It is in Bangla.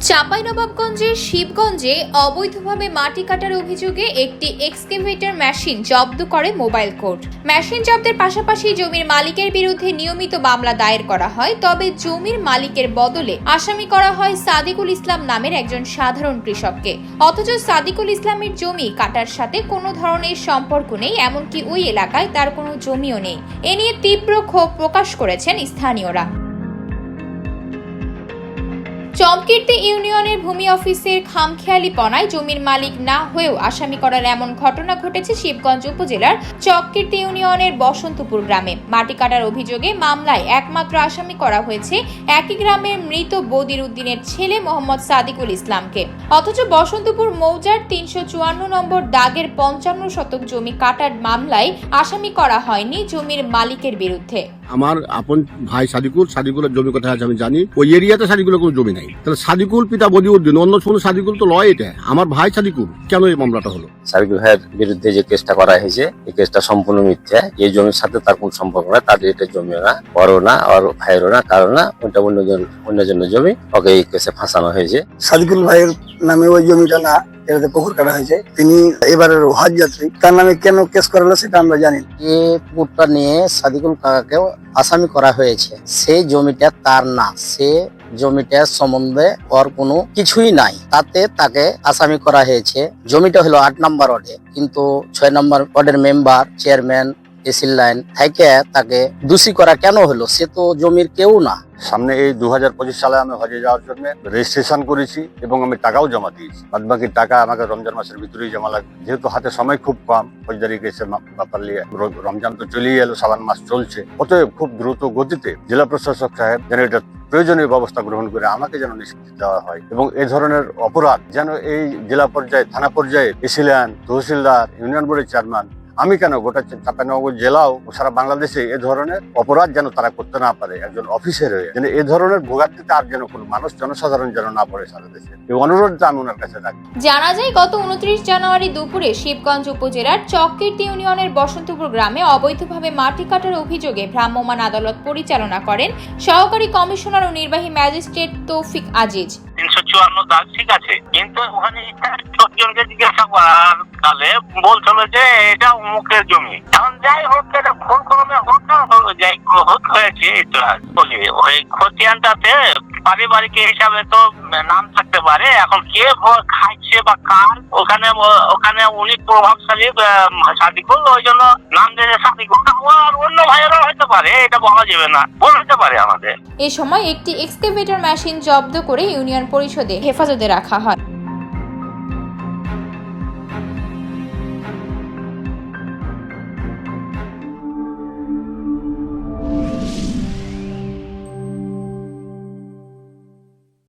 চাঁপাইনবাবগঞ্জের শিবগঞ্জে অবৈধভাবে মাটি কাটার অভিযোগে একটি এক্সকেভেটর মেশিন জব্দ করে মোবাইল কোর্ট। মেশিন জব্দের পাশাপাশি জমির মালিকের বিরুদ্ধে নিয়মিত মামলা দায়ের করা হয়, তবে জমির মালিকের বদলে আসামি করা হয় সাদিকুল ইসলাম নামের একজন সাধারণ কৃষককে। অথচ সাদিকুল ইসলামের জমি কাটার সাথে কোনো ধরনের সম্পর্ক নেই, এমনকি ওই এলাকায় তার কোনো জমিও নেই। এ নিয়ে তীব্র ক্ষোভ প্রকাশ করেছেন স্থানীয়রা। চমকির্তি ইউনিয়নের ভূমি অফিসের খামখেয়ালিপনায় জমির মালিক না হয়েও আসামি করার এমন ঘটনা ঘটেছে শিবগঞ্জ উপজেলার চককির্তি ইউনিয়নের বসন্তপুর গ্রামে। মাটি কাটার অভিযোগে মামলায় একমাত্র আসামি করা হয়েছে একই গ্রামের মৃত বদির উদ্দিনের ছেলে মোহাম্মদ সাদিকুল ইসলামকে। অথচ বসন্তপুর মৌজার ৩৫৪ নম্বর দাগের ৫৫ শতক জমি কাটার মামলায় আসামি করা হয়নি জমির মালিকের বিরুদ্ধে। আমার আপন ভাই সাদিকুলের জমি কোথায় আছে আমি জানি। ওই এরিয়াতে সাদিকুলের কোনো জমি নাই। তাহলে সাদিকুল পিতা বদিউদ্দিন, অন্য কোনো সাদিকুল তো লয়। এটা আমার ভাই সাদিকুল, কেন এই মামলাটা হলো? সাদিকুল ভাইয়ের বিরুদ্ধে যে কেসটা করা হয়েছে, এই কেসটা সম্পূর্ণ মিথ্যা। এই জমির সাথে তার কোন সম্পর্ক না, তাদের এটা জমিও না, ওরও না, ওর ভাইয়েরও না, কারো না। ওইটা অন্যজনের জমি, ওকে এই কেসে ফাঁসানো হয়েছে। সাদিকুল ভাইয়ের নামে ওই জমিটা না, এটাতে পুকুর কাটা হয়েছে। তিনি এবারের হজ যাত্রী, তার নামে কেন কেস করা হলো সেটা আমরা জানি। যে পুকুরটা নিয়ে সাদিকুল কাকাকেও আসামি করা হয়েছে, সেই জমিটা তার না, সে জমিটার সম্বন্ধে ওর কোনো কিছুই নাই, তাতে তাকে আসামি করা হয়েছে। জমিটা হলো ৮ নম্বর ওয়ার্ডে, কিন্তু ৬ নম্বর ওয়ার্ডের মেম্বার, চেয়ারম্যান, এসির লাইন থেকে তাকে দোষী করা কেন হলো? সে তো জমির কেউ না। সামনে এই ২০২৫ সালে আমি হজে যাওয়ার জন্য রেজিস্ট্রেশন করেছি এবং আমি টাকাও জমা দিয়েছি। বাদ বাকি টাকা আমাকে রমজান মাসের ভিতরেই জমা লাগবে, যেহেতু হাতে সময় খুব কম। ফৌজদারি কেসে ব্যাপার নিয়ে রমজান তো চলেই এলো, সাবান মাস চলছে। অতএব খুব দ্রুত গতিতে জেলা প্রশাসক সাহেব যেন এটা প্রয়োজনীয় ব্যবস্থা গ্রহণ করে আমাকে যেন নিষ্পত্তি দেওয়া হয় এবং এ ধরনের অপরাধ যেন এই জেলা পর্যায়ে, থানা পর্যায়ে, এসিল্যান, তহসিলদার, ইউনিয়ন বোর্ডের চেয়ারম্যান, আমি কেন গোটা চাঁপাইনবাবগঞ্জ জেলাও সারা বাংলাদেশে এ ধরনের অপরাধ যেন তারা করতে না পারে। একজন অফিসের হয়ে যেন এ ধরনের ভোগান্তিতে আর যেন কোনো মানুষ, জনসাধারণ যেন না পড়ে সারা দেশে, এই অনুরোধটা আমি ওনার কাছে রাখি। জানা যায়, গত ২৯ জানুয়ারি দুপুরে শিবগঞ্জ উপজেলার চককির্তি ইউনিয়নের বসন্তপুর গ্রামে অবৈধভাবে মাটি কাটার অভিযোগে ভ্রাম্যমাণ আদালত পরিচালনা করেন সহকারী কমিশনার ও নির্বাহী ম্যাজিস্ট্রেট তৌফিক আজিজ। ৩৫৪ দাগ ঠিক আছে, কিন্তু ওখানে লোকজনকে জিজ্ঞাসা করার কালে বলছিল যে এটা অমুকের জমি। এখন যাই হোক, এটা ভুল ক্রমে হোক যাই হোক হয়েছে, বলি ওই খতিয়ানটাতে পারিবারিক হিসাবে তো নাম থাকতে পারে। এখন কে খাইছে বা কার, ওখানে উনি প্রভাবশালী সাদিকুল, ওই জন্য নাম দিয়েছে সাদিকুল। আর অন্য ভাইয়েরা হতে পারে, এটা বলা যাবে না, ভুল হতে পারে আমাদের। এ সময় একটি এক্সকেভেটর মেশিন জব্দ করে ইউনিয়ন পরিষদে হেফাজতে রাখা হয়।